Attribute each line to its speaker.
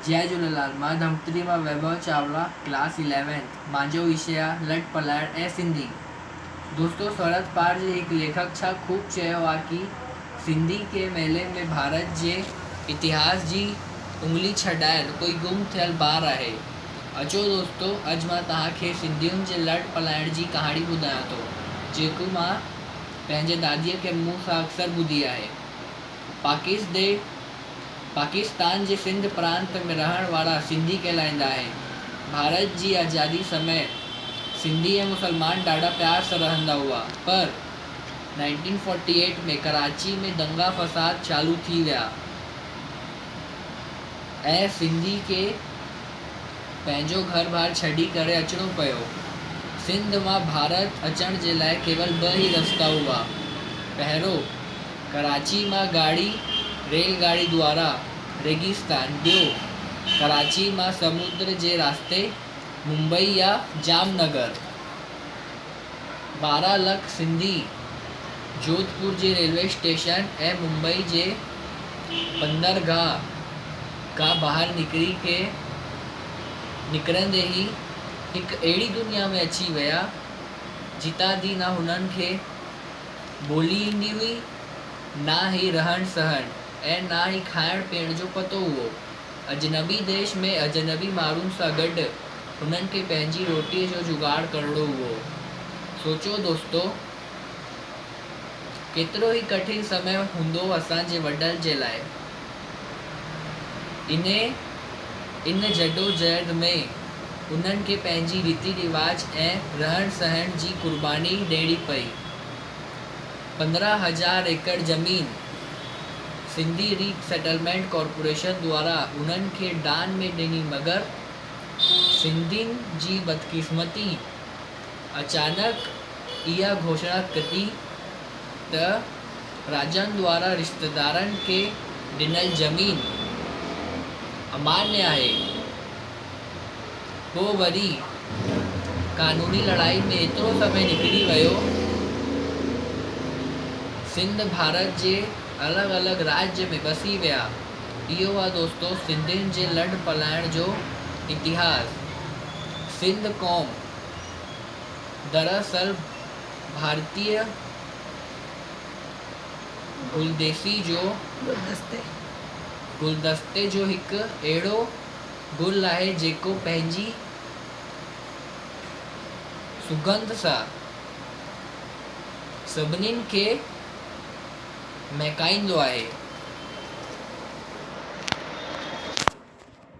Speaker 1: जय झूलेलाल। मां धमतरी मां वैभव Chawla, class 11th। मुंहिंजो विषय आहे लट पलाइण ऐं सिंधी। दोस्तों, शरद पार जे हिकु लेखक छा ख़ूब चयो आहे कि सिंधी के मेले में भारत जे इतिहास जी उंगली छॾाइल कोई गुम थियल ॿार आहे। अचो दोस्तों, अॼु मां तव्हांखे सिंधियुनि जे लट पलाइण जी कहाणी ॿुधायां थो, जेको मां पंहिंजे दादीअ के मुंहुं सां अक्सर ॿुधी आहे। पाकिस्तान जे सिंध प्रांत में रहण वारा सिंधी कहलाईंदा आहिनि। भारत जी आज़ादी समय सिंधी ऐं मुसलमान ॾाढा प्यार सां रहंदा हुआ, पर 1948 में कराची में दंगा फसाद चालू थी विया ऐं सिंधी खे पंहिंजो घर बार छॾी करे अचणो पियो। सिंध मां भारत अचण जे लाइ केवल 2 ई रस्ता हुआ। पहिरियों, कराची मां रेलगाड़ी द्वारा रेगिस्तान। ॿियो, कराची मां समुंड जे रास्ते मुंबई या जामनगर। 12 लख सिंधी जोधपुर जे रेलवे स्टेशन ऐं मुंबई जे बंदरगाह खां ॿाहिरि निकिरंदे ई हिकु अहिड़ी दुनिया में अची विया जितां दी ना हुननि खे ॿोली ईंदी हुई, ना ही रहण सहण ऐं ना ही खाइण पीअण जो पतो हुओ। अजनबी देश में अजनबी माण्हुनि सां गॾु हुननि खे पंहिंजी रोटीअ जो जुगाड़ करणो हुओ। सोचो दोस्तों, केतिरो ई कठिन समय हूंदो असांजे वॾनि जे लाइ। इन जदोजहद में उन्हनि खे पंहिंजी रीति रिवाज ऐं रहण सहण जी कुर्बानी ॾियणी पई। 15,000 एकड़ ज़मीन सिंधी रीसेटलमेंट कॉर्पोरेशन द्वारा उन्हनि खे दान में ॾिनी, मगर सिंधियुनि जी बदकिस्मती अचानक इहा घोषणा कई त राजनि द्वारा रिश्तेदारनि खे ॾिनल ज़मीन अमान्य आहे। पोइ वरी कानूनी लड़ाई में एतिरो समय निकिरी वियो, सिंध भारत जे अलॻि अलॻि राज्य में बसी विया। इहो आहे दोस्तों सिंधियुनि जे लड़ पलाइण जो इतिहास। सिंध क़ौम दरअसल भारतीय गुलदस्ते जो हिकु अहिड़ो गुल आहे जेको पंहिंजी सुगंध सां सभिनीनि खे महकाईंदो आहे।